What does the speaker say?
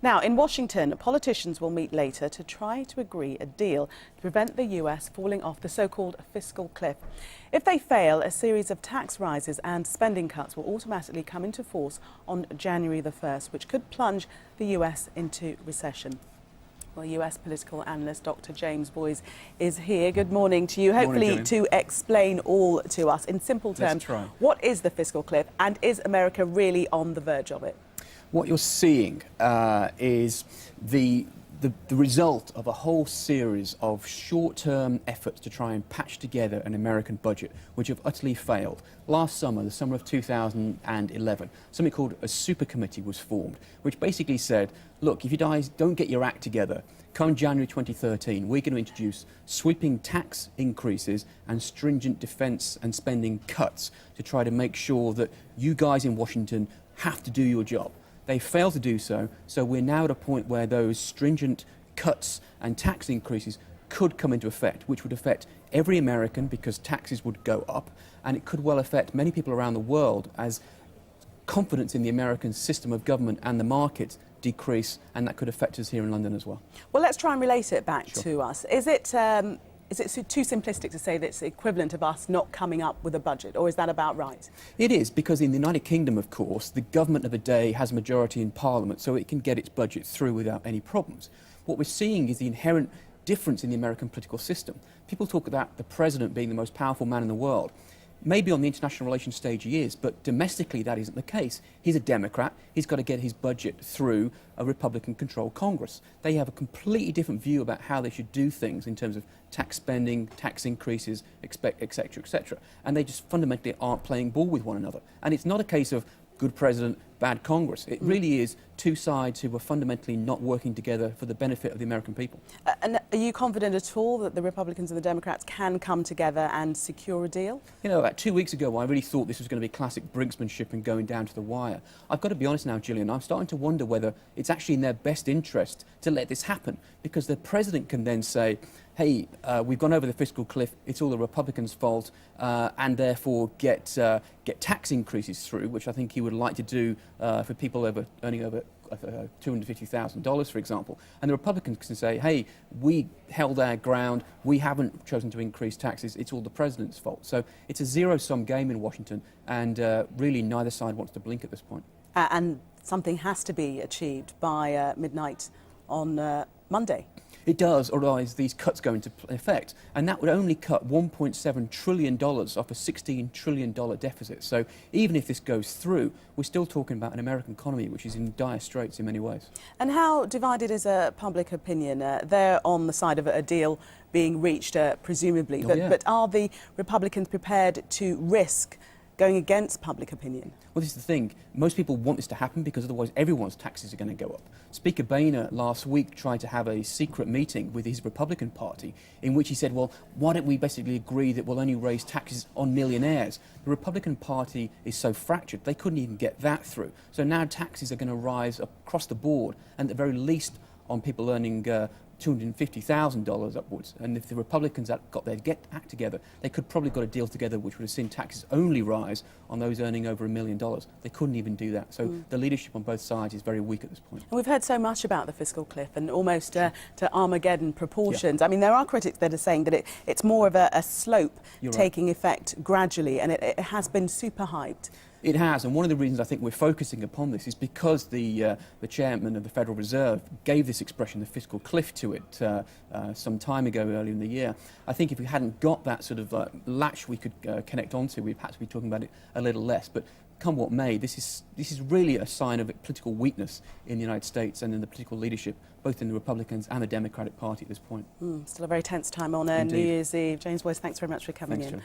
Now, in Washington, politicians will meet later to try to agree a deal to prevent the US falling off the so-called fiscal cliff. If they fail, a series of tax rises and spending cuts will automatically come into force on January the 1st, which could plunge the US into recession. Well, US political analyst Dr. James Boyes is here. Good morning to you. Hopefully to explain all to us in simple terms. What is the fiscal cliff, and is America really on the verge of it? What you're seeing is the result of a whole series of short-term efforts to try and patch together an American budget, which have utterly failed. Last summer, the summer of 2011, something called a super committee was formed, which basically said, look, if you guys don't get your act together, come January 2013, we're going to introduce sweeping tax increases and stringent defense and spending cuts to try to make sure that you guys in Washington have to do your job. They failed to do so, so we're now at a point where those stringent cuts and tax increases could come into effect, which would affect every American because taxes would go up, and it could well affect many people around the world as confidence in the American system of government and the markets decrease, and that could affect us here in London as well. Well, let's try and relate it back to us. Is it too simplistic to say that it's the equivalent of us not coming up with a budget, or is that about right? It is, because in the United Kingdom, of course, the government of the day has a majority in Parliament, so it can get its budget through without any problems. What we're seeing is the inherent difference in the American political system. People talk about the president being the most powerful man in the world. Maybe on the international relations stage he is, but domestically that isn't the case. He's a Democrat. He's got to get his budget through a Republican-controlled Congress. They have a completely different view about how they should do things in terms of tax spending, tax increases, etc., etc. And they just fundamentally aren't playing ball with one another. And it's not a case of good president, bad Congress. It really is two sides who are fundamentally not working together for the benefit of the American people. And are you confident at all that the Republicans and the Democrats can come together and secure a deal? You know, about 2 weeks ago, I really thought this was going to be classic brinksmanship and going down to the wire. I've got to be honest now, Gillian, I'm starting to wonder whether it's actually in their best interest to let this happen, because the president can then say, hey, we've gone over the fiscal cliff, it's all the Republicans' fault, and therefore get tax increases through, which I think he would like to do for people earning over $250,000, for example. And the Republicans can say, hey, we held our ground, we haven't chosen to increase taxes, it's all the president's fault. So it's a zero-sum game in Washington, and really neither side wants to blink at this point. And something has to be achieved by midnight on Monday. It does, otherwise these cuts go into effect, and that would only cut $1.7 trillion off a $16 trillion deficit. So even if this goes through, we're still talking about an American economy which is in dire straits in many ways. And how divided is public opinion? They're on the side of a deal being reached, presumably, but are the Republicans prepared to risk going against public opinion? Well, this is the thing. Most people want this to happen because otherwise everyone's taxes are going to go up. Speaker Boehner last week tried to have a secret meeting with his Republican Party in which he said, well, why don't we basically agree that we'll only raise taxes on millionaires? The Republican Party is so fractured, they couldn't even get that through. So now taxes are going to rise across the board, and at the very least on people earning $250,000 upwards. And if the Republicans got their act together, they could probably got a deal together which would have seen taxes only rise on those earning over $1 million. They couldn't even do that. So the leadership on both sides is very weak at this point. And we've heard so much about the fiscal cliff and almost to Armageddon proportions. I mean, there are critics that are saying that it's more of a slope taking effect gradually, and it has been super hyped. It has, and one of the reasons I think we're focusing upon this is because the chairman of the Federal Reserve gave this expression, the fiscal cliff, to it some time ago, earlier in the year. I think if we hadn't got that sort of latch we could connect onto, we'd perhaps be talking about it a little less. But come what may, this is really a sign of political weakness in the United States and in the political leadership, both in the Republicans and the Democratic Party at this point. Still a very tense time on New Year's Eve. James Boyes, thanks very much for coming in.